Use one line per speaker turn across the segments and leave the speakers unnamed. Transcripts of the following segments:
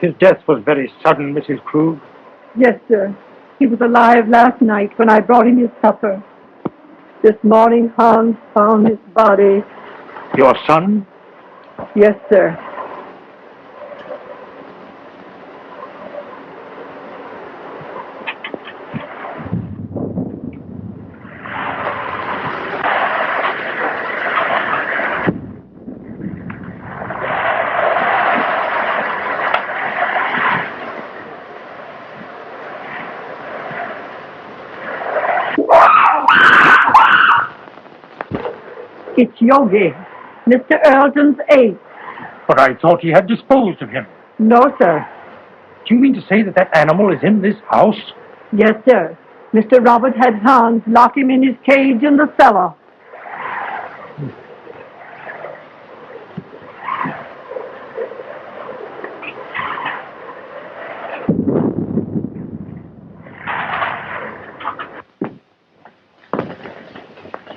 His death was very sudden, Mrs. Krug.
Yes, sir. He was alive last night when I brought him his supper. This morning, Hans found his body.
Your son?
Yes, sir. It's Yogi, Mr. Earlton's aide.
But I thought he had disposed of him.
No, sir.
Do you mean to say that that animal is in this house?
Yes, sir. Mr. Robert had Hans lock him in his cage in the cellar.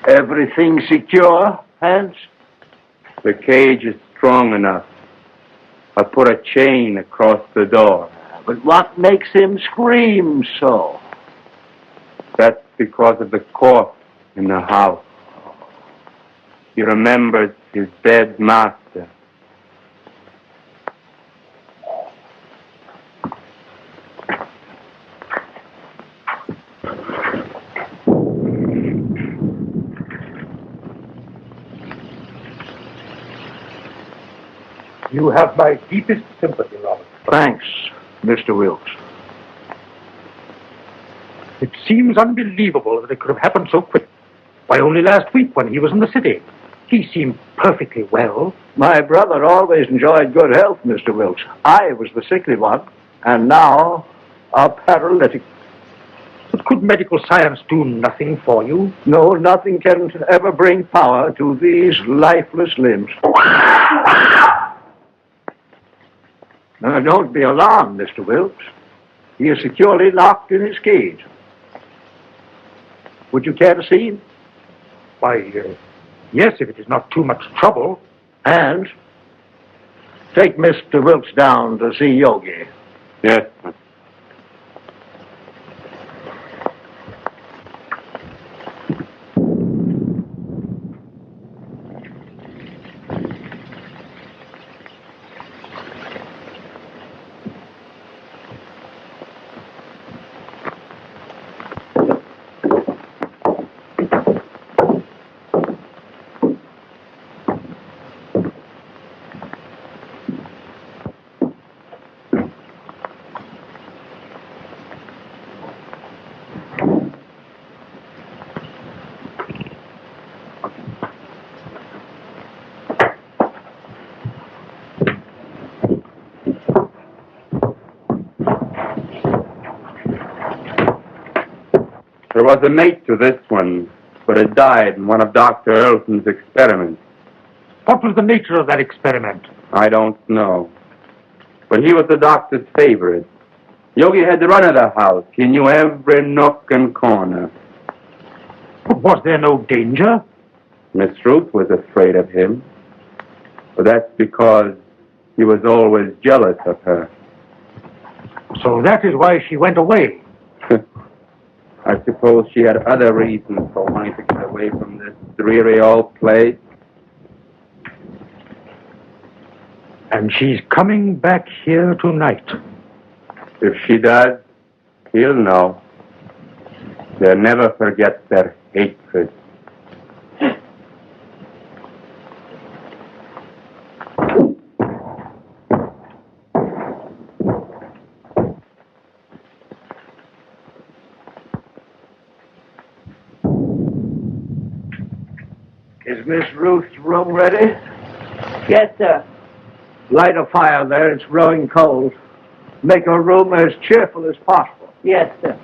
Everything secure, Hans?
The cage is strong enough. I put a chain across the door.
But what makes him scream so?
That's because of the corpse in the house. He remembers his dead master.
You have my deepest sympathy, Robert.
Thanks, Mr. Wilkes.
It seems unbelievable that it could have happened so quick. Why, only last week when he was in the city. He seemed perfectly well.
My brother always enjoyed good health, Mr. Wilkes. I was the sickly one, and now a paralytic.
But could medical science do nothing for you?
No, nothing can ever bring power to these lifeless limbs. Now, don't be alarmed, Mr. Wilkes. He is securely locked in his cage. Would you care to see him?
Why, yes, if it is not too much trouble.
And take Mr. Wilkes down to see Yogi.
Yes. There was a mate to this one, but it died in one of Dr. Earlton's experiments.
What was the nature of that experiment?
I don't know. But he was the doctor's favorite. Yogi had the run of the house. He knew every nook and corner.
But was there no danger?
Miss Ruth was afraid of him. But that's because he was always jealous of her.
So that is why she went away.
I suppose she had other reasons for wanting to get away from this dreary old place.
And she's coming back here tonight.
If she does, he'll know. They'll never forget their hatred.
Is Miss Ruth's room ready?
Yes, sir.
Light a fire there. It's growing cold. Make her room as cheerful as possible.
Yes, sir.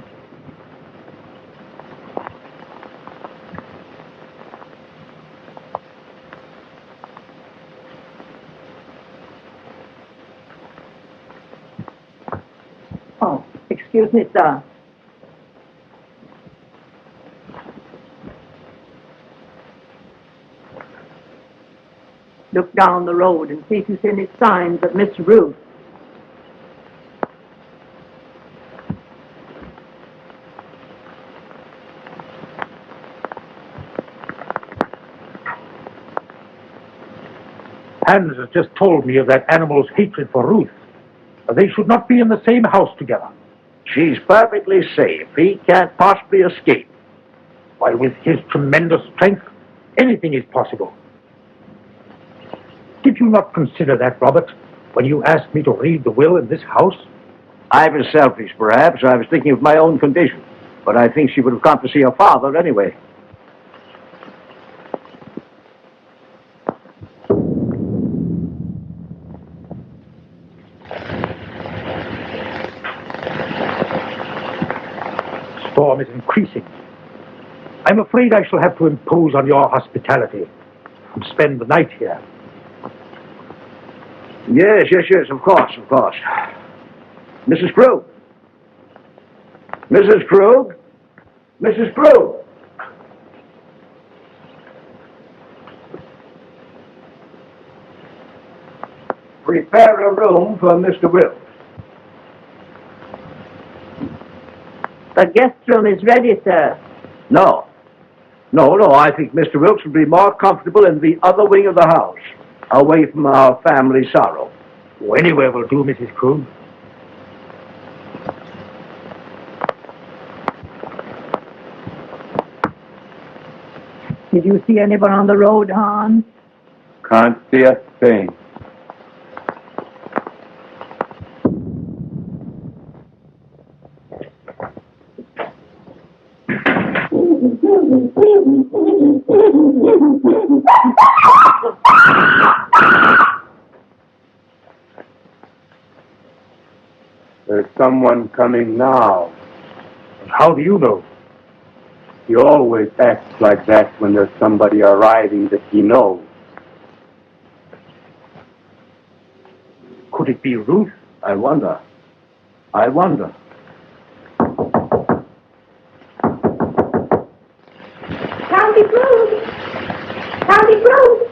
Oh, excuse me, sir. Look down the road and see if you see any signs of Miss Ruth.
Hans has just told me of that animal's hatred for Ruth. They should not be in the same house together.
She's perfectly safe. He can't possibly escape.
Why, with his tremendous strength, anything is possible. Did you not consider that, Robert, when you asked me to read the will in this house?
I was selfish, perhaps. I was thinking of my own condition. But I think she would have come to see her father anyway.
Storm is increasing. I'm afraid I shall have to impose on your hospitality and spend the night here.
Yes, of course. Mrs. Krug. Mrs. Krug? Mrs. Krug? Prepare a room for Mr. Wilkes.
The guest room is ready, sir.
No. I think Mr. Wilkes would be more comfortable in the other wing of the house, away from our family sorrow.
Oh, anywhere will do, Mrs. Krug.
Did you see anyone on the road, Hans?
Can't see a thing. There's someone coming now.
How do you know?
He always acts like that when there's somebody arriving that he knows.
Could it be Ruth?
I wonder.
County Road! County Road!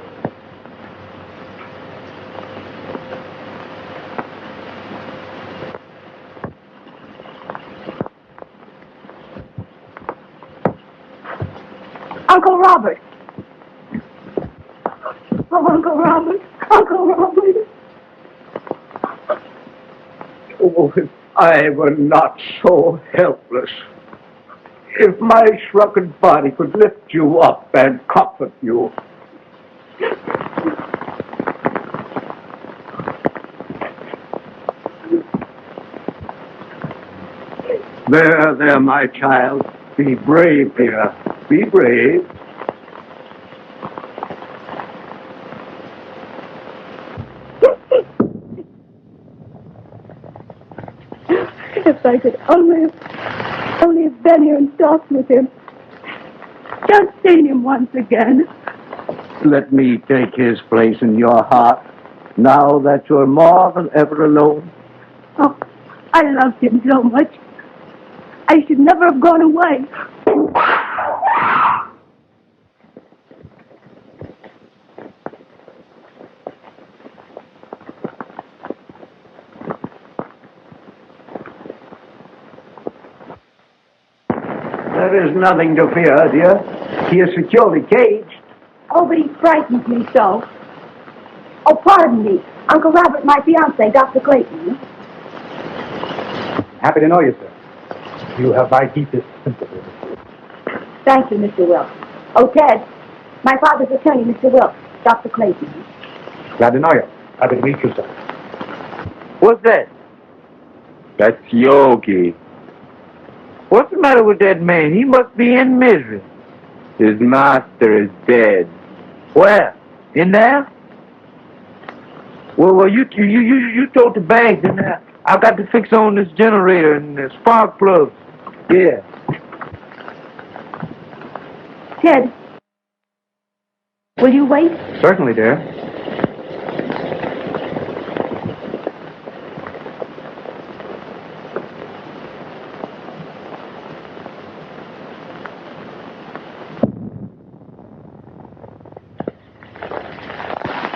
Uncle Robert! Oh, Uncle Robert! Uncle Robert!
Oh, if I were not so helpless. If my shrunken body could lift you up and comfort you. There, my child. Be brave, dear. Be brave.
If I could only have been here and talked with him. Just seen him once again.
Let me take his place in your heart, now that you're more than ever alone.
Oh, I loved him so much. I should never have gone away.
There is nothing to fear, dear. He is securely caged.
Oh, but he frightens me so. Oh, pardon me. Uncle Robert, my fiancé, Dr. Clayton.
Happy to know you, sir. You have my deepest sympathy.
Thank you, Mr. Wilkes. Oh, Ted, my father's attorney, Mr. Wilkes, Dr. Clayton.
Glad to know you. Happy to meet you, sir.
What's that?
That's Yogi.
What's the matter with that man? He must be in misery.
His master is dead.
Where? In there? Well, you told the bank, didn't I? I got to fix on this generator and the spark plugs. Yeah.
Ted, will you wait?
Certainly, dear.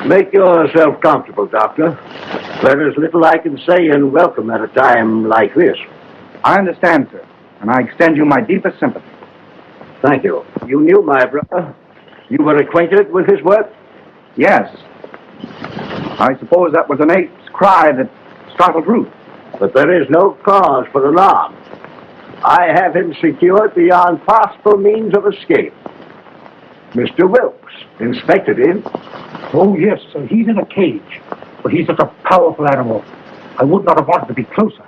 Make yourself comfortable, Doctor. There is little I can say in welcome at a time like this.
I understand, sir, and I extend you my deepest sympathy.
Thank you. You knew my brother. You were acquainted with his work?
Yes.
I suppose that was an ape's cry that startled Ruth. But there is no cause for alarm. I have him secured beyond possible means of escape. Mr. Wilkes inspected him.
Oh, yes, sir. He's in a cage. But he's such a powerful animal. I would not have wanted to be closer.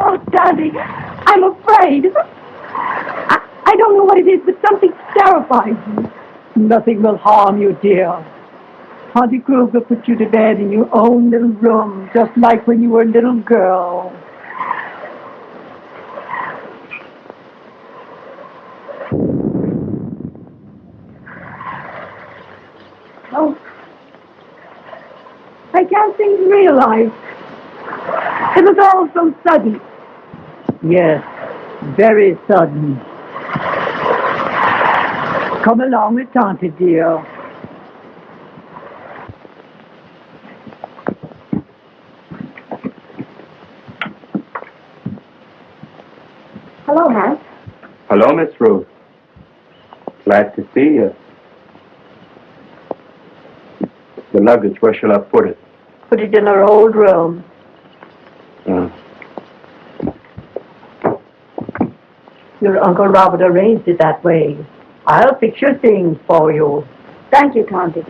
Oh, Daddy, I'm afraid. I don't know what it is, but something terrifies me.
Nothing will harm you, dear. Auntie Kruger put you to bed in your own little room, just like when you were a little girl.
Oh, I can't seem to realize. It was all so sudden.
Yes, very sudden. Come along with Auntie, dear.
Hello, Hank.
Hello, Miss Ruth. Glad to see you. The luggage, where shall I put it?
Put it in our old room. Your Uncle Robert arranged it that way. I'll fix your things for you.
Thank you, Conti.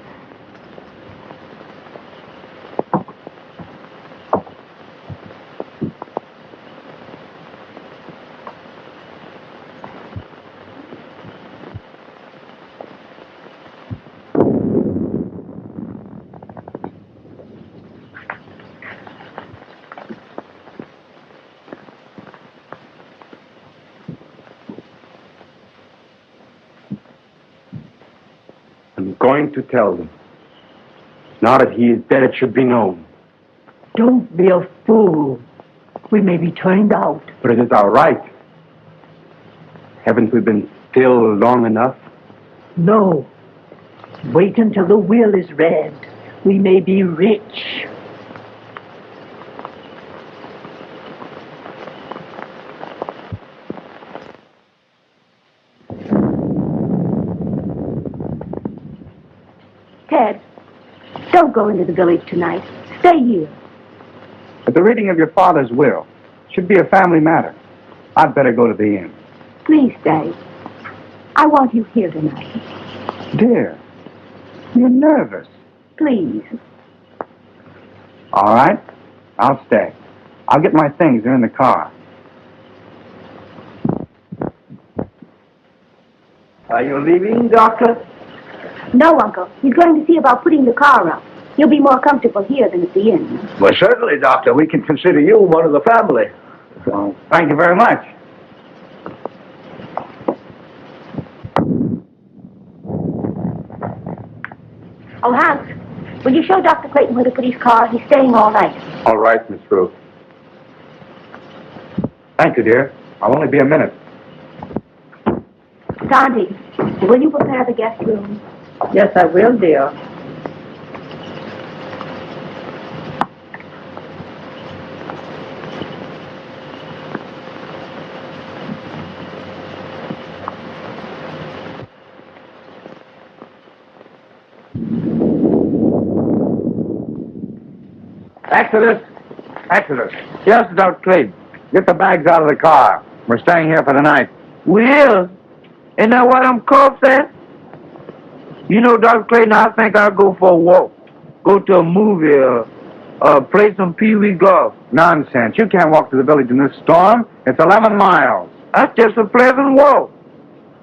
I'm going to tell them. Now that he is dead, it should be known.
Don't be a fool. We may be turned out.
But it is our right. Haven't we been still long enough?
No. Wait until the will is read. We may be rich.
Ted, don't go into the village tonight. Stay here.
But the reading of your father's will should be a family matter. I'd better go to the inn.
Please stay. I want you here tonight.
Dear, you're nervous.
Please.
All right, I'll stay. I'll get my things. They're in the car.
Are you leaving, Doctor?
No, Uncle. He's going to see about putting the car up. You'll be more comfortable here than at the inn.
Well, certainly, Doctor. We can consider you one of the family. Well, thank you very much.
Oh, Hans, will you show Dr. Clayton where to put his car? He's staying all night.
All right, Miss Ruth.
Thank you, dear. I'll only be a minute.
Sandy, will you prepare the guest room?
Yes, I will, dear.
Exodus! Exodus!
Yes, Dr. Clayton.
Get the bags out of the car. We're staying here for the night.
Will, isn't that what I'm called at? You know, Dr. Clayton, I think I'll go for a walk. Go to a movie play some Pee-wee golf.
Nonsense. You can't walk to the village in this storm. It's 11 miles.
That's just a pleasant walk.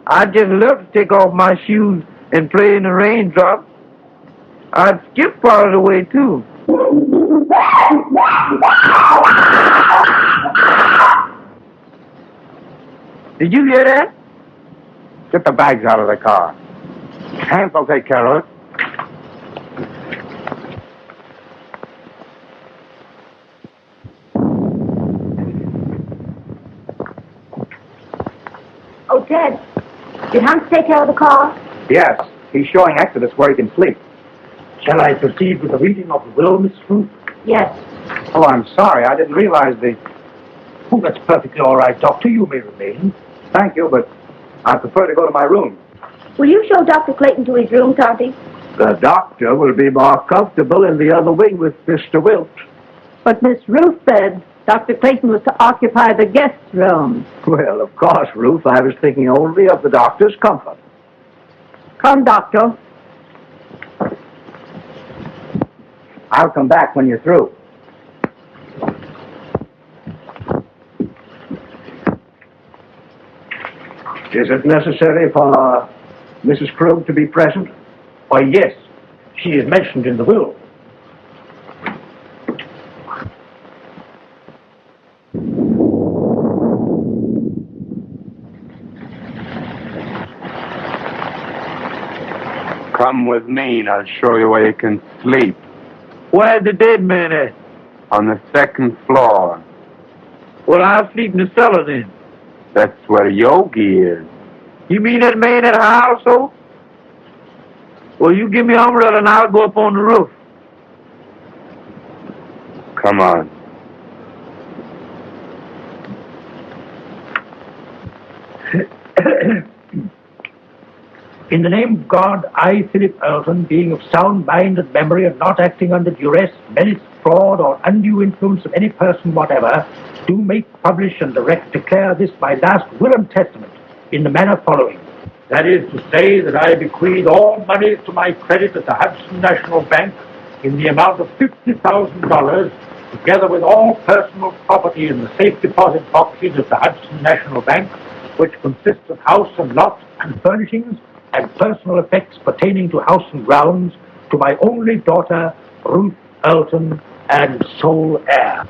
I'd just love to take off my shoes and play in the raindrops. I'd skip part of the way, too. Did you hear that?
Get the bags out of the car. Hands will take care of it.
Ted, did Hans take care of the car?
Yes, he's showing Exodus where he can sleep.
Shall I proceed with the reading of the will, Miss Ruth?
Yes.
Oh, I'm sorry. I didn't realize the...
Oh, that's perfectly all right, Doctor. You may remain.
Thank you, but I prefer to go to my room.
Will you show Dr. Clayton to his room, Tonty?
The doctor will be more comfortable in the other wing with Mr. Wilt.
But Miss Ruth said Dr. Clayton was to occupy the guest room.
Well, of course, Ruth, I was thinking only of the doctor's comfort.
Come, Doctor.
I'll come back when you're through. Is it necessary for Mrs. Krug to be present?
Why, yes. She is mentioned in the will.
Come with me and I'll show you where you can sleep.
Where's the dead man at?
On the second floor.
Well, I'll sleep in the cellar then.
That's where Yogi is.
You mean that man at the household? Well, you give me an umbrella and I'll go up on the roof.
Come on.
In the name of God, I, Philip Earlton, being of sound mind and memory and not acting under duress, menace, fraud, or undue influence of any person whatever, do make, publish, and direct declare this my last will and testament in the manner following. That is to say that I bequeath all money to my credit at the Hudson National Bank in the amount of $50,000, together with all personal property in the safe deposit boxes of the Hudson National Bank, which consists of house and lot and furnishings, and personal effects pertaining to house and grounds, to my only daughter, Ruth Earlton, and sole heir.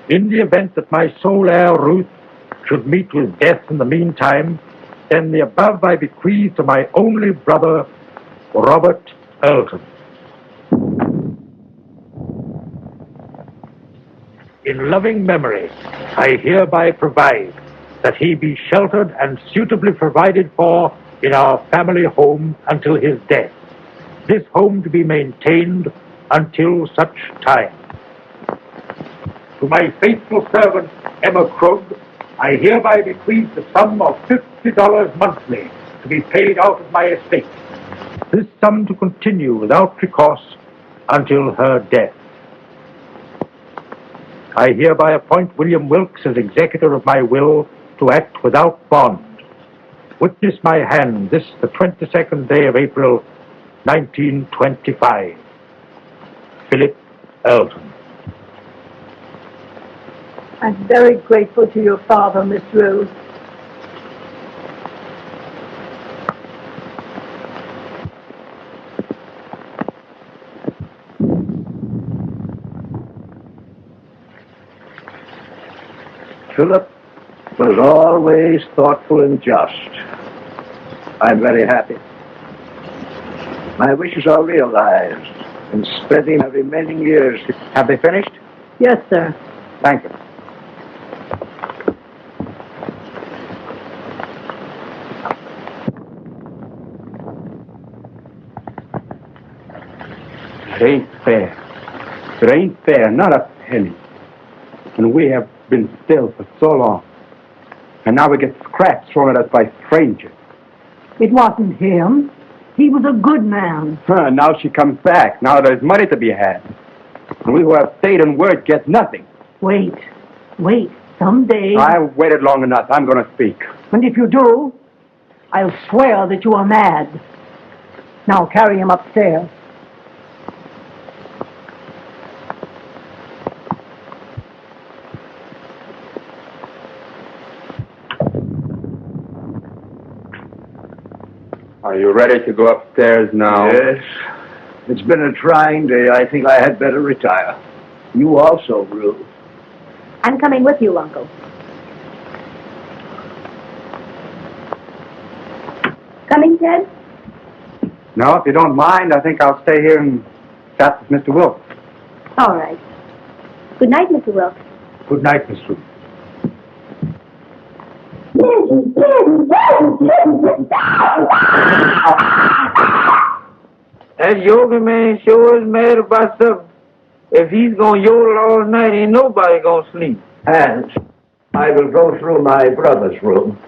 In the event that my sole heir, Ruth, should meet with death in the meantime, then the above I bequeath to my only brother, Robert Earlton. In loving memory, I hereby provide that he be sheltered and suitably provided for in our family home until his death, this home to be maintained until such time. To my faithful servant, Emma Krug, I hereby bequeath the sum of $50 monthly to be paid out of my estate, this sum to continue without recourse until her death. I hereby appoint William Wilkes as executor of my will to act without bond. Witness my hand this the 22nd day of April, 1925. Philip Earlton.
I'm very grateful to your father, Miss Rose.
Philip was always thoughtful and just. I'm very happy. My wishes are realized in spending my remaining years. Have they finished?
Yes, sir.
Thank you.
It ain't fair. It ain't fair, not a penny. And we have been still for so long. And now we get scraps thrown at us by strangers.
It wasn't him. He was a good man.
Now she comes back. Now there's money to be had. And we who have stayed and word get nothing.
Wait. Someday.
I've waited long enough. I'm going to speak.
And if you do, I'll swear that you are mad. Now carry him upstairs.
Are you ready to go upstairs now?
Yes. It's been a trying day. I think I had better retire. You also, Ruth.
I'm coming with you, Uncle. Coming, Ted?
No, if you don't mind, I think I'll stay here and chat with Mr. Wilkes.
All right. Good night, Mr. Wilkes.
Good night, Miss Ruth.
That yoga man sure is mad about something. If he's gonna yodel all night, ain't nobody gonna sleep.
Hans, I will go through my brother's room.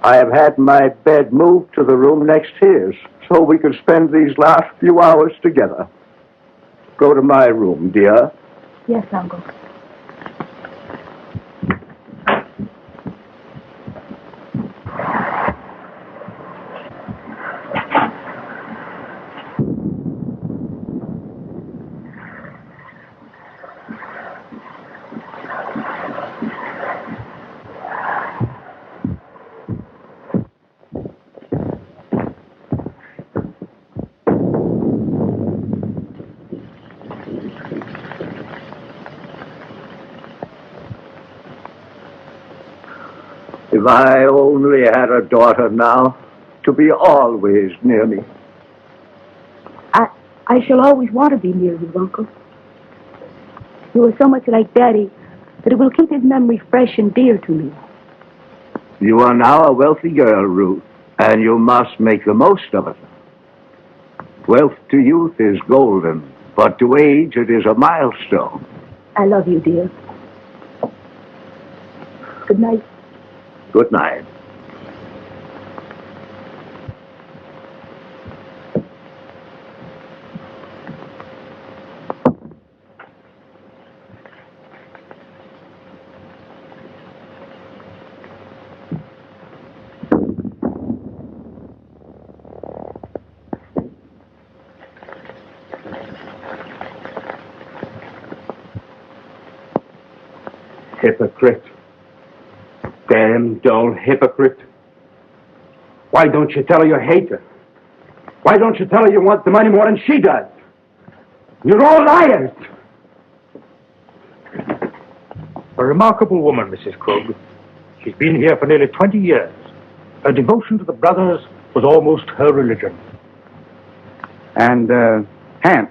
I have had my bed moved to the room next his, so we could spend these last few hours together. Go to my room, dear.
Yes, Uncle.
If I only had a daughter now, to be always near me.
I shall always want to be near you, Uncle. You are so much like Daddy that it will keep his memory fresh and dear to me.
You are now a wealthy girl, Ruth, and you must make the most of it. Wealth to youth is golden, but to age it is a milestone.
I love you, dear. Good night.
Good night.
Hypocrite. Damn dull hypocrite. Why don't you tell her you hate her? Why don't you tell her you want the money more than she does? You're all liars.
A remarkable woman, Mrs. Krug. She's been here for nearly 20 years. Her devotion to the brothers was almost her religion.
And, Hans,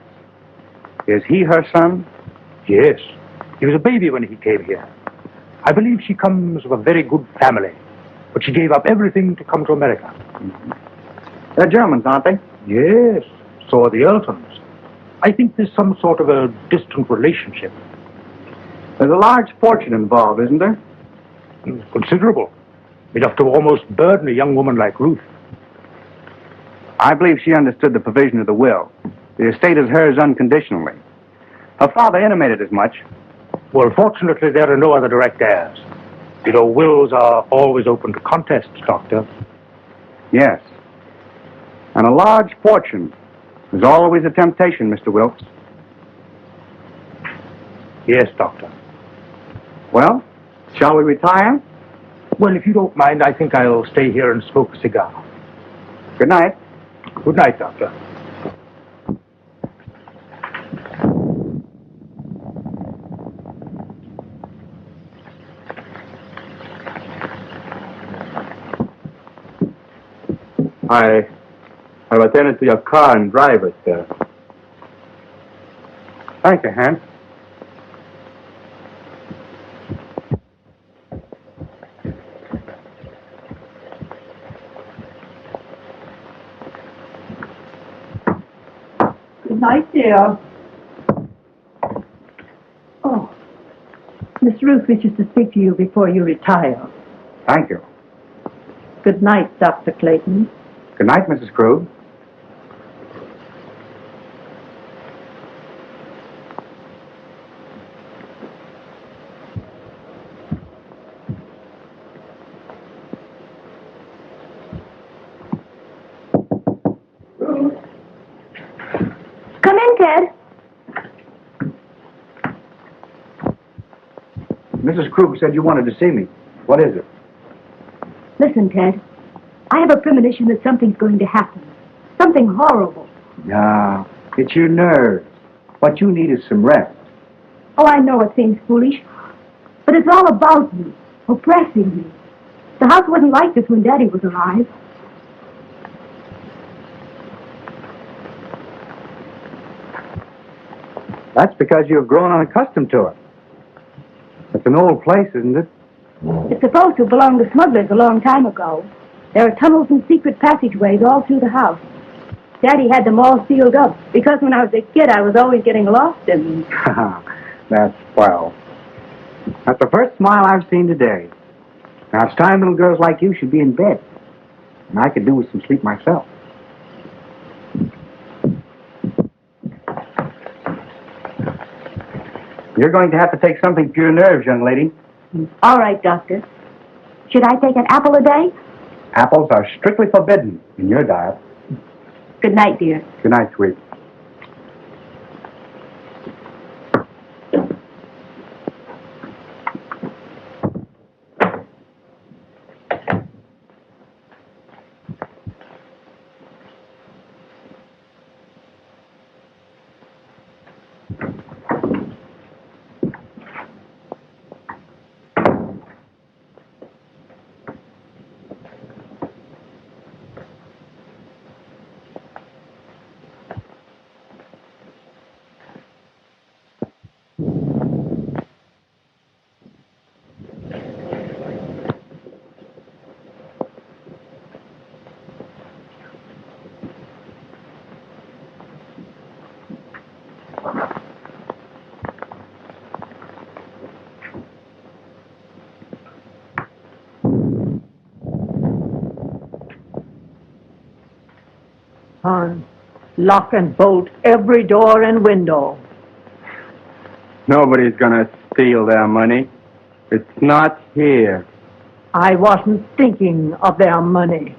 is he her son?
Yes. He was a baby when he came here. I believe she comes of a very good family, but she gave up everything to come to America.
They're Germans, aren't they?
Yes, so are the Eltons. I think there's some sort of a distant relationship.
There's a large fortune involved, isn't there?
Considerable. Enough to almost burden a young woman like Ruth.
I believe she understood the provision of the will. The estate is hers unconditionally. Her father intimated as much.
Well, fortunately, there are no other direct heirs. You know, wills are always open to contests, Doctor.
Yes. And a large fortune is always a temptation, Mr. Wilkes.
Yes, Doctor.
Well, shall we retire?
Well, if you don't mind, I think I'll stay here and smoke a cigar.
Good night.
Good night, Doctor.
I've attended to your car and drive it, sir. Thank you, Hans.
Good night, dear. Oh, Miss Ruth wishes to speak to you before you retire.
Thank you.
Good night, Dr. Clayton.
Good night, Mrs. Krug.
Come in, Ted.
Mrs. Krug said you wanted to see me. What is it?
Listen, Ted. I have a premonition that something's going to happen. Something horrible.
No, it's your nerves. What you need is some rest.
Oh, I know it seems foolish, but it's all about me, oppressing me. The house wasn't like this when Daddy was alive.
That's because you've grown unaccustomed to it. It's an old place, isn't it?
It's supposed to belong to smugglers a long time ago. There are tunnels and secret passageways all through the house. Daddy had them all sealed up because when I was a kid, I was always getting lost in them.
That's swell. That's the first smile I've seen today. Now, it's time little girls like you should be in bed. And I could do with some sleep myself. You're going to have to take something for your nerves, young lady.
All right, Doctor. Should I take an apple a day?
Apples are strictly forbidden in your diet.
Good night, dear.
Good night, sweet.
Son, lock and bolt every door and window.
Nobody's going to steal their money. It's not here.
I wasn't thinking of their money.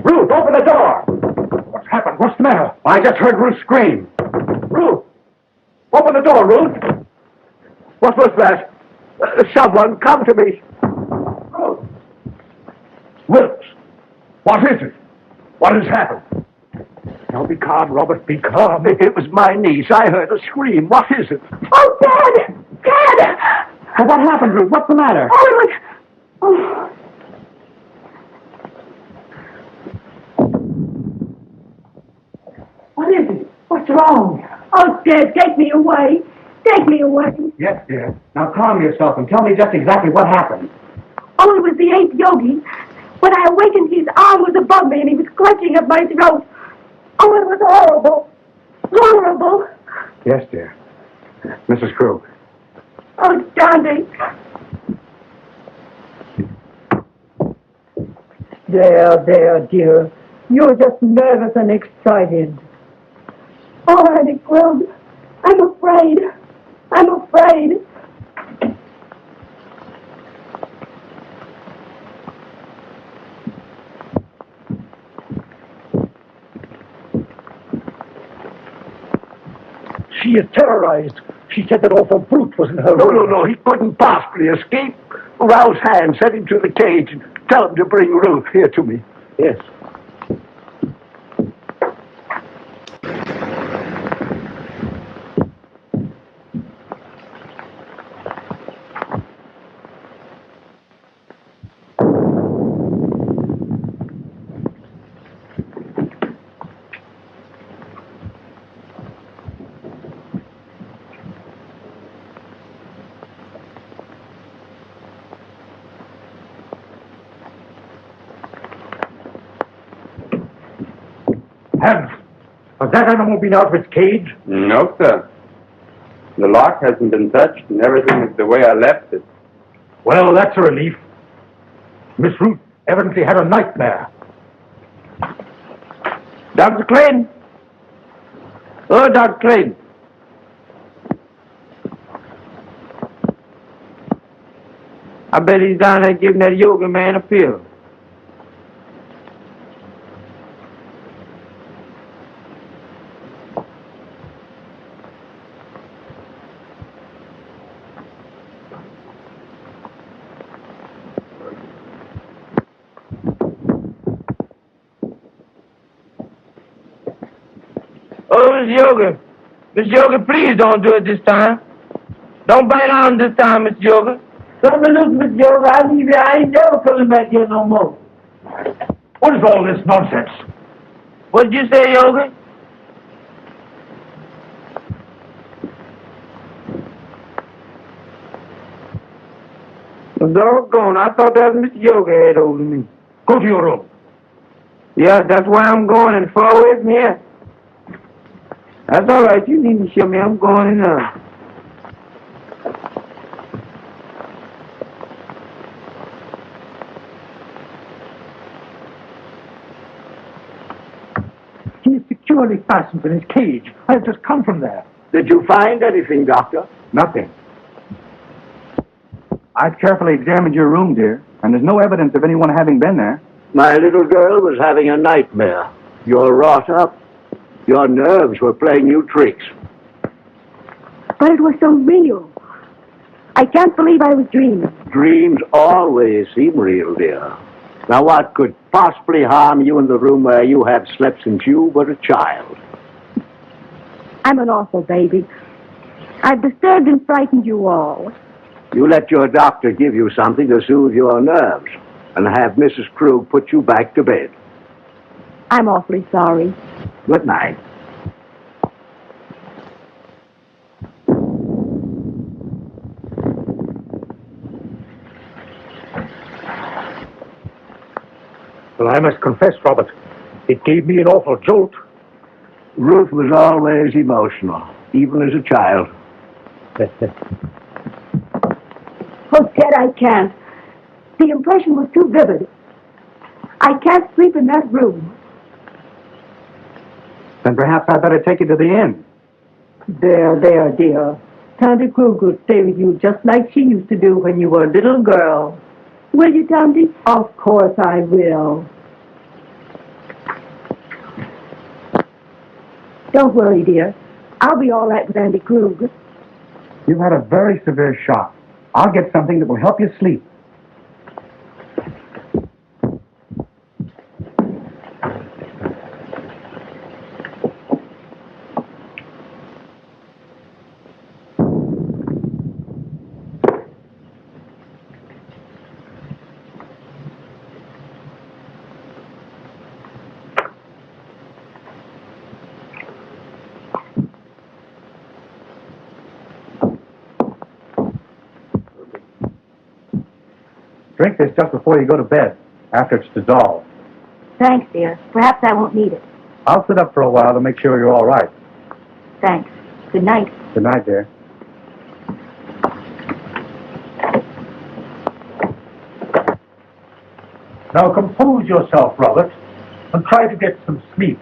Ruth, open the door! What's happened? What's the matter? I just heard Ruth scream. Ruth! Open the door, Ruth!
What was that? Someone come to me.
Ruth! Wilkes! What is it? What has happened? Now be calm, Robert, be calm.
It was my niece. I heard a scream. What is it?
Oh, Dad! Dad!
Well, what happened, Ruth? What's the matter?
Oh, it was... Oh.
What is it? What's wrong?
Oh, Dad, take me away. Take me away.
Yes, dear. Now calm yourself and tell me just exactly what happened.
Oh, it was the 8th yogi. When I awakened, his arm was above me and he was clutching at my throat. Oh, it was horrible. Horrible.
Yes, dear. Mrs. Krug.
Oh, darling.
There, dear. You're just nervous and excited.
Oh, Auntie Krug, I'm afraid. I'm afraid.
She is terrorized. She said that awful brute was in her room.
No. He couldn't possibly escape. Rouse Hand, send him to the cage and tell him to bring Ruth here to me.
Yes. Hans, has that animal been out of its cage?
No, sir. The lock hasn't been touched, and everything is the way I left it.
Well, that's a relief. Miss Ruth evidently had a nightmare.
Dr. Clayton? Oh, Dr. Clayton. I bet he's down there giving that yoga man a pill. Oh, Miss Yoga. Miss Yoga, please don't do it this time. Don't bite on this time, Miss Yoga.
Come and look, Miss Yoga. I leave you. I ain't never coming back here no more.
What is all this nonsense?
What'd you say, Yoga? Doggone, I thought that was Mr. Yoga had hold of me.
Go to your room.
Yeah, that's where I'm going, and far away from here. That's all right. You needn't show me. I'm going in now.
He is securely fastened in his cage. I have just come from there.
Did you find anything, Doctor?
Nothing. I've carefully examined your room, dear, and there's no evidence of anyone having been there.
My little girl was having a nightmare. You're wrought up. Your nerves were playing you tricks.
But it was so real. I can't believe I was dreaming.
Dreams always seem real, dear. Now, what could possibly harm you in the room where you have slept since you were a child?
I'm an awful baby. I've disturbed and frightened you all.
You let your doctor give you something to soothe your nerves and have Mrs. Krug put you back to bed.
I'm awfully sorry.
Good night.
Well, I must confess, Robert, it gave me an awful jolt.
Ruth was always emotional, even as a child.
Oh, Ted, I can't. The impression was too vivid. I can't sleep in that room.
Then perhaps I'd better take you to the inn.
There, dear. Tante Krug will stay with you just like she used to do when you were a little girl.
Will you, Tante?
Of course I will.
Don't worry, dear. I'll be all right with Auntie Krug.
You've had a very severe shock. I'll get something that will help you sleep. Drink this just before you go to bed, after it's dissolved.
Thanks, dear. Perhaps I won't need it.
I'll sit up for a while to make sure you're all right.
Thanks. Good night.
Good night, dear.
Now compose yourself, Robert. and try to get some sleep.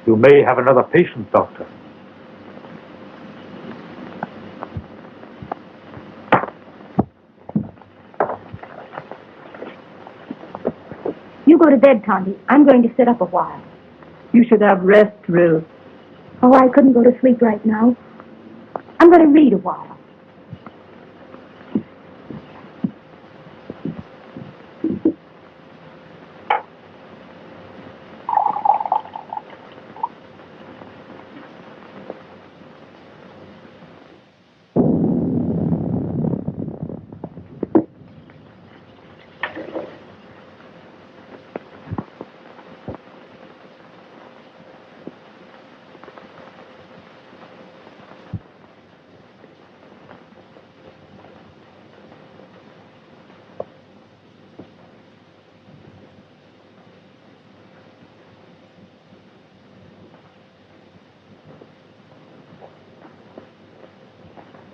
You may have another patient, Doctor.
You go to bed, Tondy. I'm going to sit up a while.
You should have rest, Ruth.
Oh, I couldn't go to sleep right now. I'm going to read a while.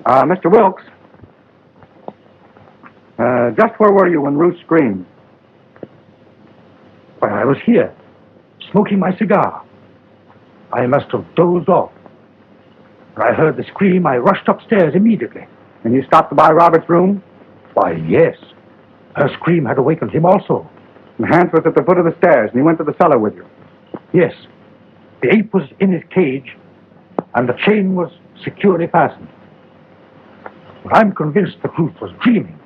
Mr. Wilkes, just where were you when Ruth screamed?
Why, I was here, smoking my cigar. I must have dozed off. When I heard the scream, I rushed upstairs immediately.
And you stopped by Robert's room?
Why, yes. Her scream had awakened him also.
And Hans was at the foot of the stairs, and he went to the cellar with you.
Yes. The ape was in his cage, and the chain was securely fastened. But I'm convinced that Ruth was dreaming.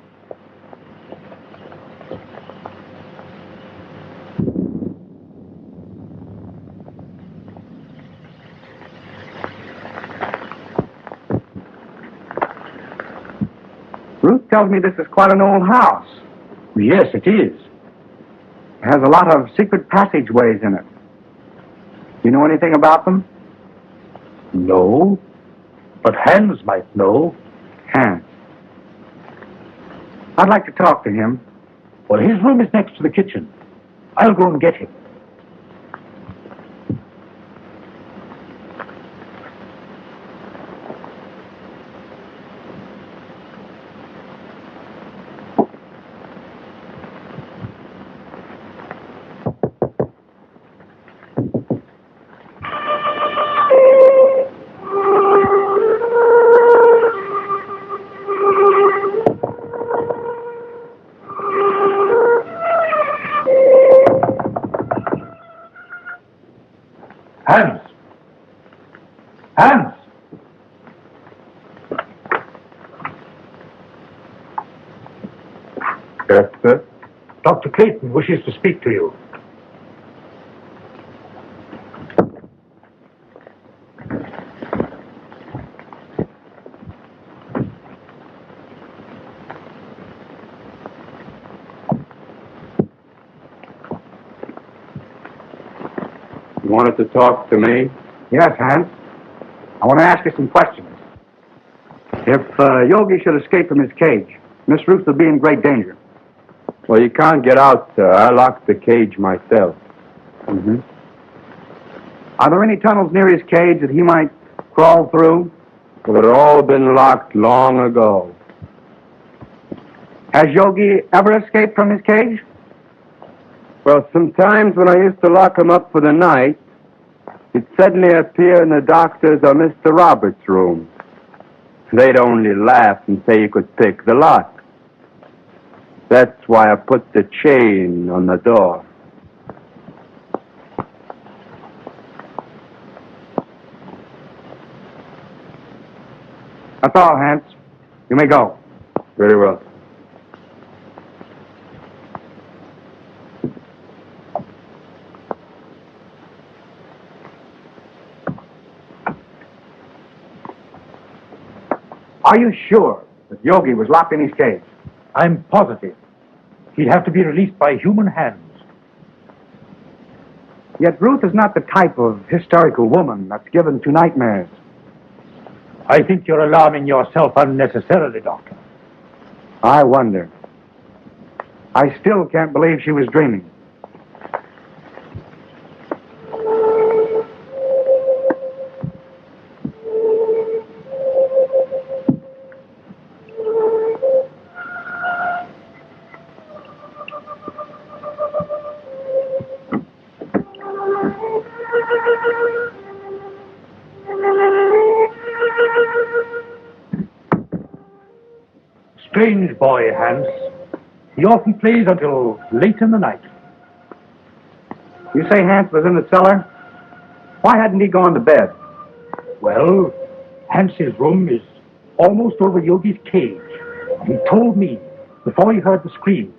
Ruth tells me this is quite an old house.
Yes, it is.
It has a lot of secret passageways in it. Do you know anything about them?
No. But Hans might know.
Hans. I'd like to talk to him.
Well, his room is next to the kitchen. I'll go and get him. Hans! Hans!
Yes, sir?
Dr. Clayton wishes to speak to you.
You wanted to talk to me? Yes, Hans. I want to ask you some questions. If Yogi should escape from his cage, Miss Ruth would be in great danger.
Well, you can't get out, sir. I locked the cage myself.
Mm-hmm. Are there any tunnels near his cage that he might crawl through?
Well, they've all been locked long ago.
Has Yogi ever escaped from his cage?
Well, sometimes when I used to lock him up for the night, he'd suddenly appear in the doctor's or Mr. Roberts' room. They'd only laugh and say you could pick the lock. That's why I put the chain on the door.
That's all, Hans. You may go.
Very well.
Are you sure that Yogi was locked in his cage?
I'm positive. He'd have to be released by human hands.
Yet Ruth is not the type of hysterical woman that's given to nightmares.
I think you're alarming yourself unnecessarily, Doctor.
I wonder. I still can't believe she was dreaming.
Strange boy, Hans. He often plays until late in the night.
You say Hans was in the cellar? Why hadn't he gone to bed?
Well, Hans's room is almost over Yogi's cage. He told me, before he heard the scream,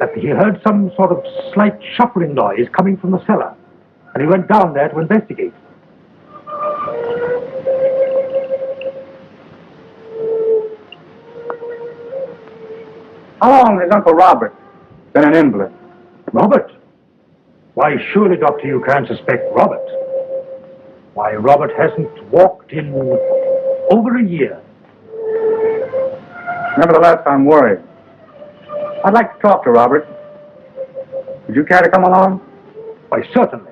that he heard some sort of slight shuffling noise coming from the cellar, and he went down there to investigate.
How long has Uncle Robert been an invalid?
Robert? Why, surely, Doctor, you can't suspect Robert. Why, Robert hasn't walked in over a year.
Nevertheless, I'm worried. I'd like to talk to Robert. Would you care to come along?
Why, certainly.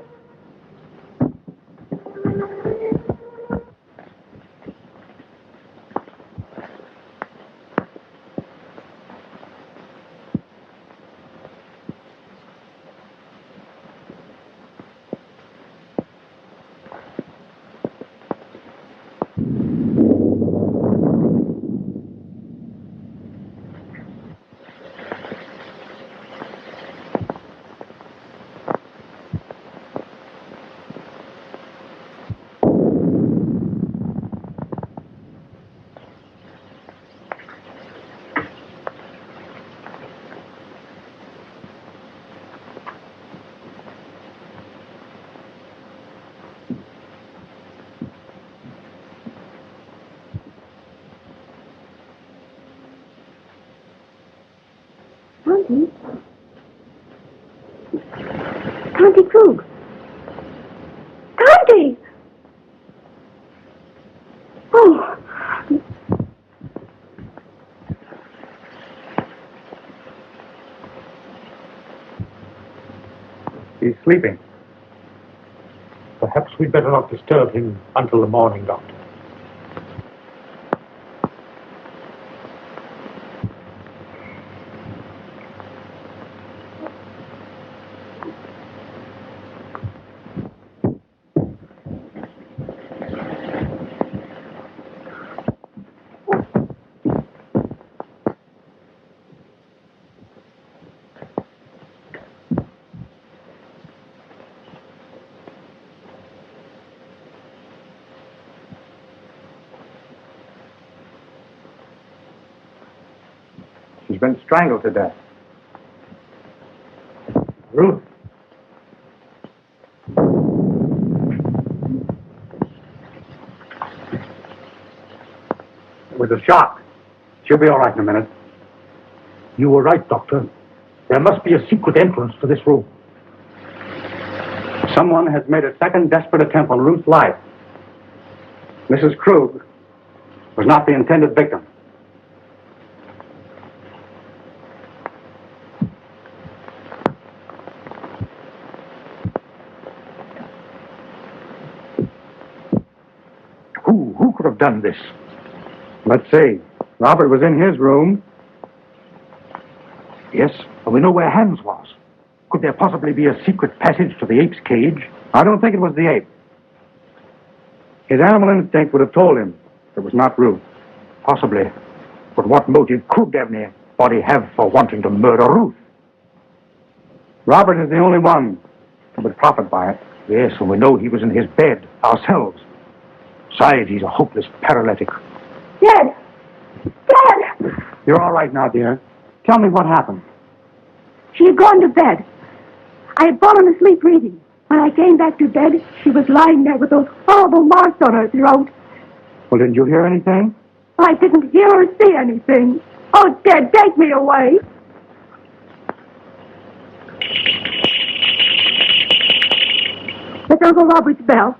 Conti Krug. Conti! Oh.
He's sleeping.
Perhaps we'd better not disturb him until the morning, Doctor.
She's been strangled to death.
Ruth.
It was a shock. She'll be all right in a minute.
You were right, Doctor. There must be a secret entrance to this room.
Someone has made a second desperate attempt on Ruth's life. Mrs. Krug was not the intended victim.
Who could have done this?
Let's see. Robert was in his room.
Yes, but we know where Hans was. Could there possibly be a secret passage to the ape's cage?
I don't think it was the ape. His animal instinct would have told him it was not Ruth.
Possibly. But what motive could anybody have for wanting to murder Ruth?
Robert is the only one who would profit by it.
Yes, and we know he was in his bed ourselves. Besides, he's a hopeless paralytic.
Dad! Dad!
You're all right now, dear. Tell me what happened.
She had gone to bed. I had fallen asleep reading. When I came back to bed, she was lying there with those horrible marks on her throat.
Well, didn't you hear anything?
I didn't hear or see anything. Oh, Dad, take me away. It's Uncle Robert's bell.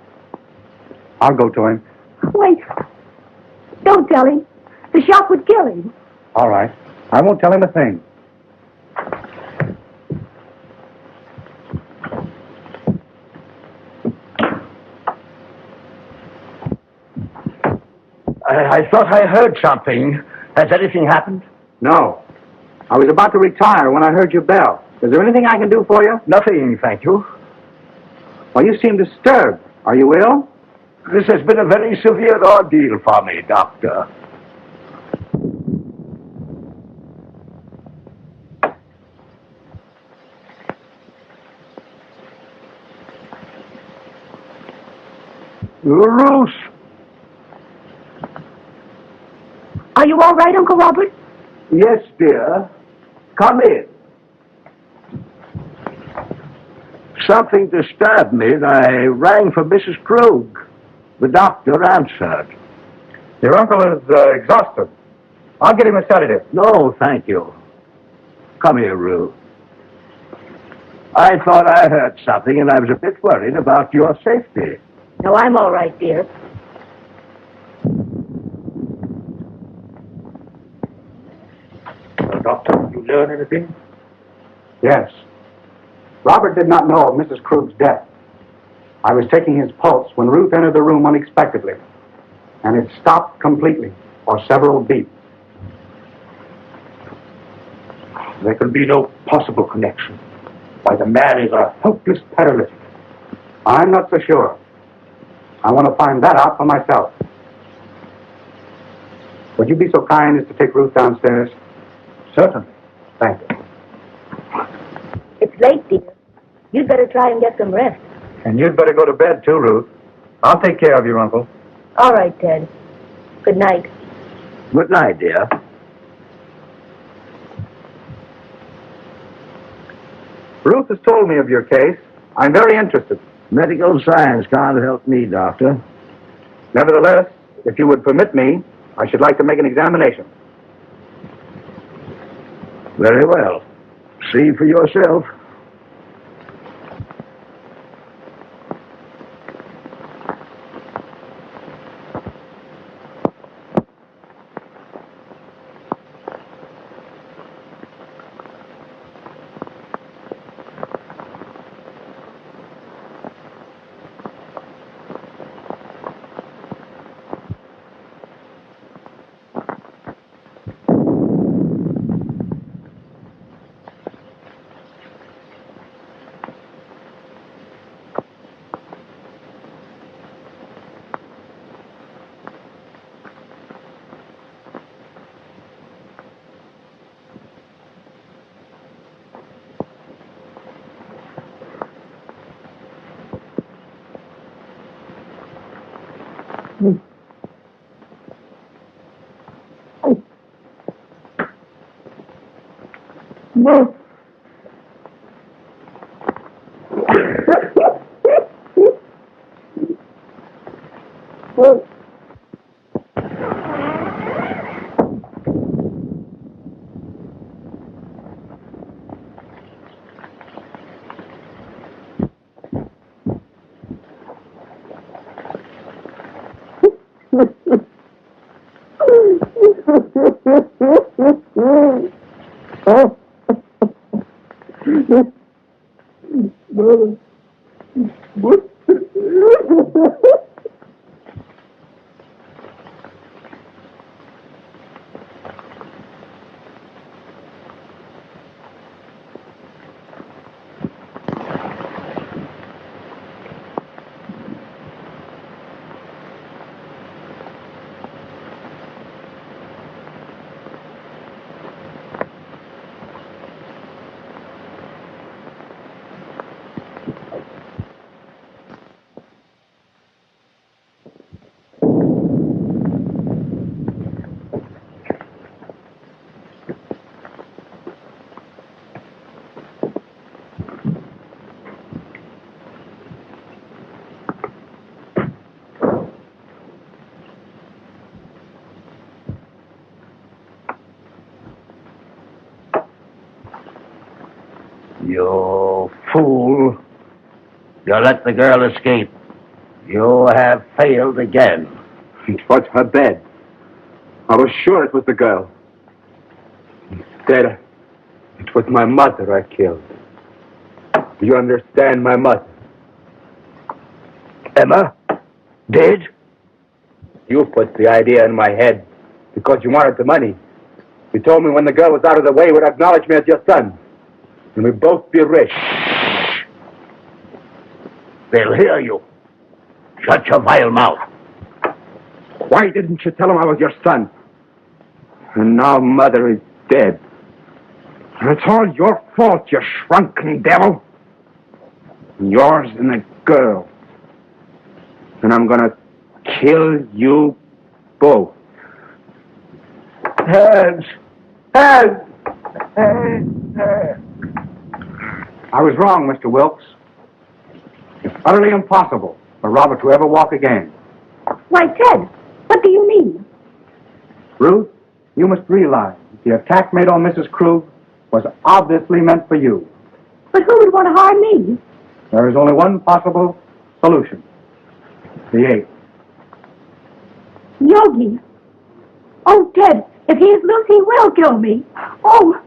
I'll go to him.
Wait. Don't tell him. The shock would kill him.
All right. I won't tell him a thing.
I thought I heard something. Has anything happened?
No. I was about to retire when I heard your bell. Is there anything I can do for you?
Nothing, thank you.
Well, you seem disturbed. Are you ill?
This has been a very severe ordeal for me, Doctor. Ruth!
Are you all right, Uncle Robert?
Yes, dear. Come in. Something disturbed me, and I rang for Mrs. Krug. The doctor answered.
Your uncle is exhausted. I'll get him a sedative.
No, thank you. Come here, Ruth. I thought I heard something, and I was a bit worried about your safety.
No, I'm all right, dear.
Doctor, did you learn anything?
Yes. Robert did not know of Mrs. Krug's death. I was taking his pulse when Ruth entered the room unexpectedly, and it stopped completely for several beats.
There can be no possible connection. Why, the man is a helpless paralytic.
I'm not so sure. I want to find that out for myself. Would you be so kind as to take Ruth downstairs?
Certainly.
Thank you.
It's late, dear. You'd better try and get some rest.
And you'd better go to bed, too, Ruth. I'll take care of your uncle.
All right, Ted. Good night.
Good night, dear.
Ruth has told me of your case. I'm very interested.
Medical science can't help me, Doctor.
Nevertheless, if you would permit me, I should like to make an examination.
Very well. See for yourself. You fool. You let the girl escape. You have failed again.
It was her bed. I was sure it was the girl. Instead, it was my mother I killed. Do you understand, my mother?
Emma? Dead?
You put the idea in my head because you wanted the money. You told me when the girl was out of the way, you would acknowledge me as your son. And we'd both be rich.
They'll hear you. Shut your vile mouth.
Why didn't you tell him I was your son? And now Mother is dead. And it's all your fault, you shrunken devil. Yours and the girl. And I'm gonna kill you both.
Hands! Hands!
I was wrong, Mr. Wilkes. It's utterly impossible for Robert to ever walk again.
Why, Ted, what do you mean?
Ruth, you must realize the attack made on Mrs. Krug was obviously meant for you.
But who would want to harm me?
There is only one possible solution. The ape.
Yogi. Oh, Ted, if he is loose, he will kill me. Oh,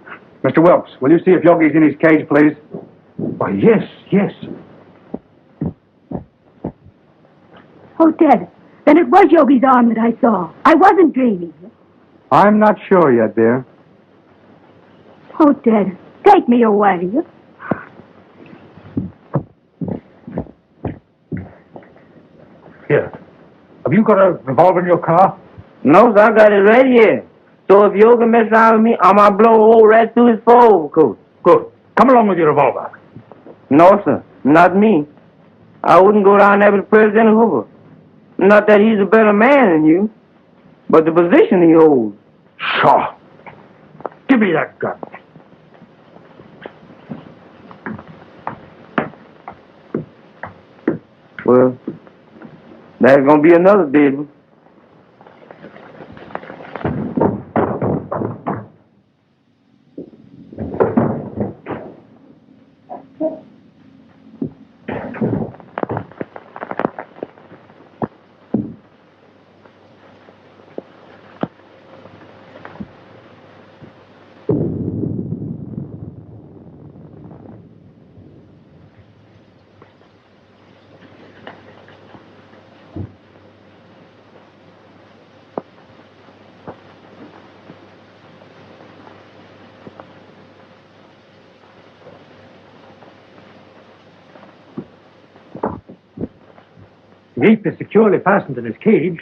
Mr. Wilkes, will you see if Yogi's in his cage, please? Why, yes, yes.
oh, Ted, then it was Yogi's arm that I saw. I wasn't dreaming.
I'm not sure yet, dear.
Oh, Ted, take me away.
Here. Have you got a revolver in your car?
No, sir, I got it right here. So if Yogi mess around with me, I'm gonna blow a hole right through his coat.
Good. Come along with your revolver.
No, sir, not me. I wouldn't go down there with President Hoover. Not that he's a better man than you, but the position he holds.
Sure. Give me that gun.
Well, there's gonna be another big one.
The ape is securely fastened in his cage.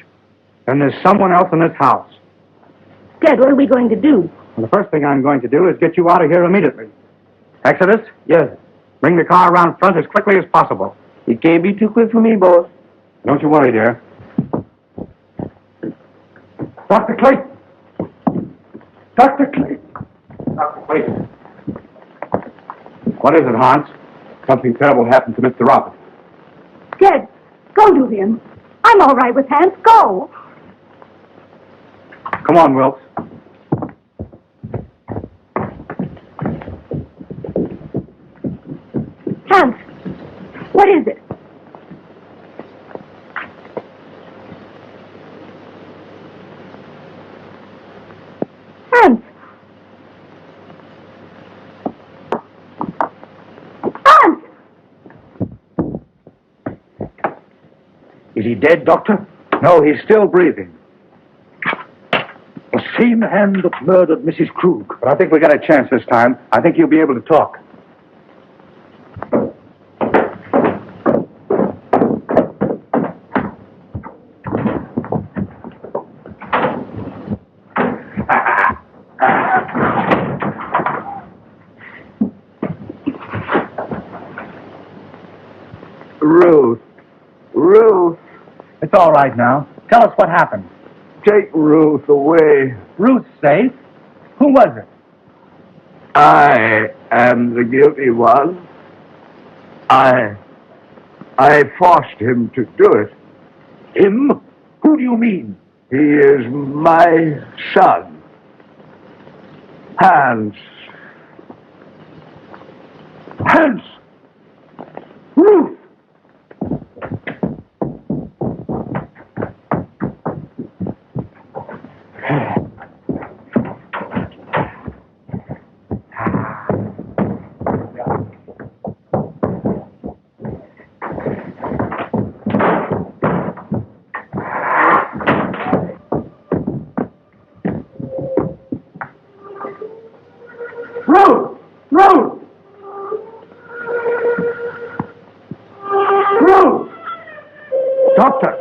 And there's someone else in this house.
Ted, what are we going to do?
And the first thing I'm going to do is get you out of here immediately. Exodus?
Yes,
Bring the car around front as quickly as possible.
it can't be too quick for me, boss.
Don't you worry, dear. Dr. Clayton! Dr. Clayton! Dr. Clayton. What is it, Hans? Something terrible happened to Mr. Robert.
Ted, go to him. I'm all right with Hans. Go.
Come on, Wilkes.
Hans, what is it? Hans. Hans!
Is he dead, Doctor?
No, he's still breathing.
The same hand that murdered Mrs. Krug.
But I think we got a chance this time. I think you'll be able to talk.
Ruth,
It's all right now. Tell us what happened.
take Ruth away.
Ruth's safe? Who was it?
I am the guilty one. I forced him to do it.
Him? Who do you mean?
He is my son, Hans.
Hans! Ruth!
Ruth! Ruth! Ruth!
Doctor!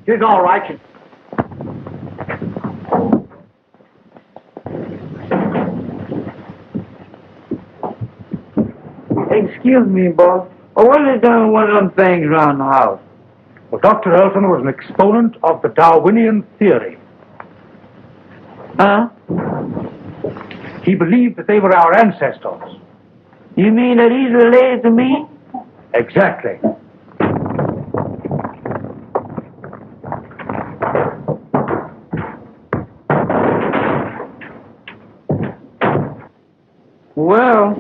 She's all right.
Excuse me, boss. What is done with one of them things around the house?
Well, Dr. Elton was an exponent of the Darwinian theory.
Huh?
He believed that they were our ancestors.
You mean that he's related to me?
Exactly.
Well,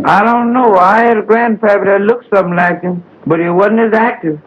I don't know. I had a grandfather that looked something like him, but he wasn't as active.